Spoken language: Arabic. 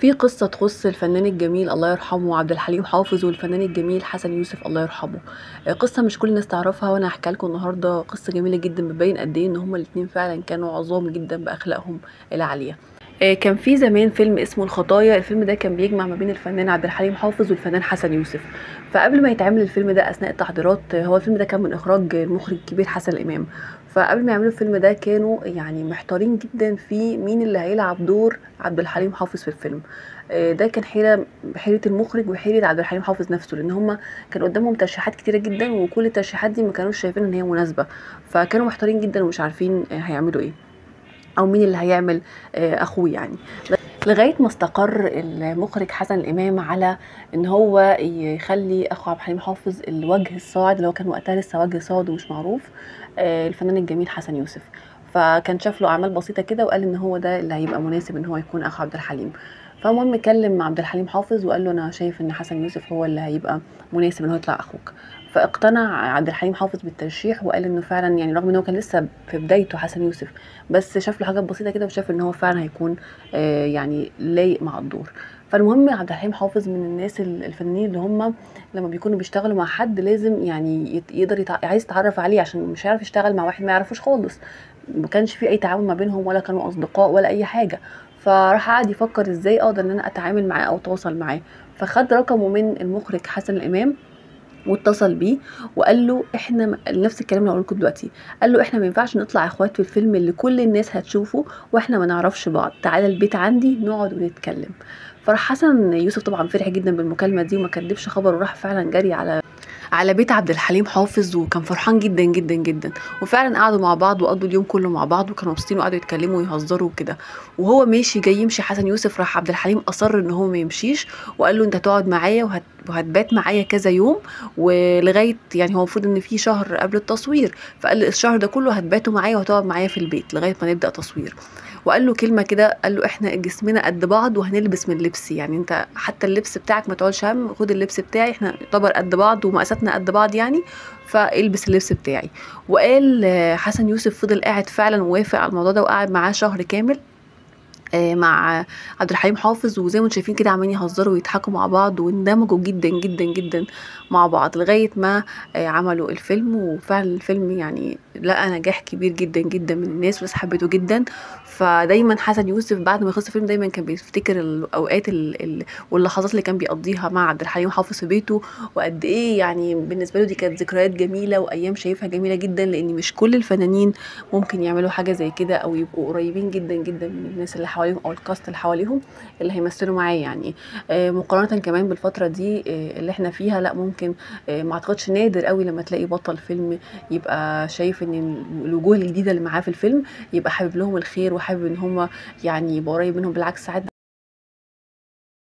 في قصة تخص الفنان الجميل الله يرحمه عبد الحليم حافظ والفنان الجميل حسن يوسف الله يرحمه. قصة مش كل الناس تعرفها، وانا هحكي لكم النهارده قصة جميلة جدا بتبين قد ايه ان هما الاتنين فعلا كانوا عظام جدا باخلاقهم العالية. كان في زمان فيلم اسمه الخطايا. الفيلم ده كان بيجمع ما بين الفنان عبد الحليم حافظ والفنان حسن يوسف. فقبل ما يتعمل الفيلم ده اثناء التحضيرات، هو الفيلم ده كان من اخراج المخرج الكبير حسن امام. فقبل ما يعملوا الفيلم ده كانوا يعني محتارين جدا في مين اللي هيلعب دور عبد الحليم حافظ في الفيلم. ده كان حيرة المخرج وحيرة عبد الحليم حافظ نفسه، لان هما كان قدامهم ترشيحات كتيرة جدا، وكل الترشيحات دي ما كانوش شايفين ان هي مناسبة. فكانوا محتارين جدا ومش عارفين هيعملوا ايه او مين اللي هيعمل اخوه يعني. لغايه ما استقر المخرج حسن الامام على ان هو يخلي اخو عبد الحليم حافظ الوجه الصاعد، اللي هو كان وقتها لسه وجه صاعد ومش معروف، الفنان الجميل حسن يوسف. فكان شاف له اعمال بسيطه كده وقال ان هو ده اللي هيبقى مناسب ان هو يكون اخو عبد الحليم. فالمهم كلم عبد الحليم حافظ وقال له انا شايف ان حسن يوسف هو اللي هيبقى مناسب ان هو يطلع اخوك. فاقتنع عبد الحليم حافظ بالترشيح وقال انه فعلا يعني رغم ان هو كان لسه في بدايته حسن يوسف، بس شاف له حاجات بسيطه كده وشاف ان هو فعلا هيكون يعني لايق مع الدور. فالمهم عبد الحليم حافظ من الناس الفنانين اللي هم لما بيكونوا بيشتغلوا مع حد لازم يعني يقدر عايز يتعرف عليه، عشان مش هيعرف يشتغل مع واحد ما يعرفوش خالص. ما كانش في اي تعاون ما بينهم ولا كانوا اصدقاء ولا اي حاجه. فراح قعد يفكر ازاي اقدر ان انا اتعامل معاه او اتواصل معاه. فخد رقمه من المخرج حسن الامام واتصل بيه وقال له احنا نفس الكلام اللي هقوله لكم دلوقتي. قال له احنا ما ينفعش نطلع اخوات في الفيلم اللي كل الناس هتشوفه واحنا ما نعرفش بعض، تعالى البيت عندي نقعد ونتكلم. فراح حسن يوسف طبعا فرح جدا بالمكالمه دي وما كدبش خبر، وراح فعلا جري على بيت عبد الحليم حافظ، وكان فرحان جدا جدا جدا. وفعلا قعدوا مع بعض وقضوا اليوم كله مع بعض وكانوا مبسوطين وقعدوا يتكلموا ويهزروا وكده. وهو ماشي جاي يمشي حسن يوسف، راح عبد الحليم اصر ان هو ما يمشيش وقال له انت هتقعد معايا وهتبات معايا كذا يوم، ولغايه يعني هو المفروض ان في شهر قبل التصوير، فقال لي الشهر ده كله هتباتوا معايا وهتقعد معايا في البيت لغايه ما نبدا تصوير. وقال له كلمه كده، قال له احنا جسمنا قد بعض وهنلبس من لبس، يعني انت حتى اللبس بتاعك ما تقعدش هم، خد اللبس بتاعي احنا يعتبر قد بعض ومقاساتنا قد بعض يعني، فالبس اللبس بتاعي. وقال حسن يوسف فضل قاعد فعلا ووافق على الموضوع ده وقعد معاه شهر كامل مع عبد الحليم حافظ. وزي ما انتم شايفين كده عمالين يهزروا ويضحكوا مع بعض واندمجوا جدا جدا جدا مع بعض لغايه ما عملوا الفيلم. وفعلا الفيلم يعني لقى نجاح كبير جدا جدا من الناس والناس حبته جدا. فدايما حسن يوسف بعد ما يخلص الفيلم دايما كان بيفتكر الاوقات واللحظات اللي كان بيقضيها مع عبد الحليم حافظ في بيته، وقد ايه يعني بالنسبه له دي كانت ذكريات جميله وايام شايفها جميله جدا، لان مش كل الفنانين ممكن يعملوا حاجه زي كده او يبقوا قريبين جدا جدا من الناس اللي حواليهم او الكاست اللي حواليهم اللي هيمثلوا معاه يعني. مقارنه كمان بالفتره دي اللي احنا فيها، لا ممكن ما اعتقدش، نادر قوي لما تلاقي بطل فيلم يبقى شايف ان الوجوه الجديده اللي معاه في الفيلم يبقى حابب لهم الخير وحابب ان هم يعني يبقى قريب منهم. بالعكس ساعات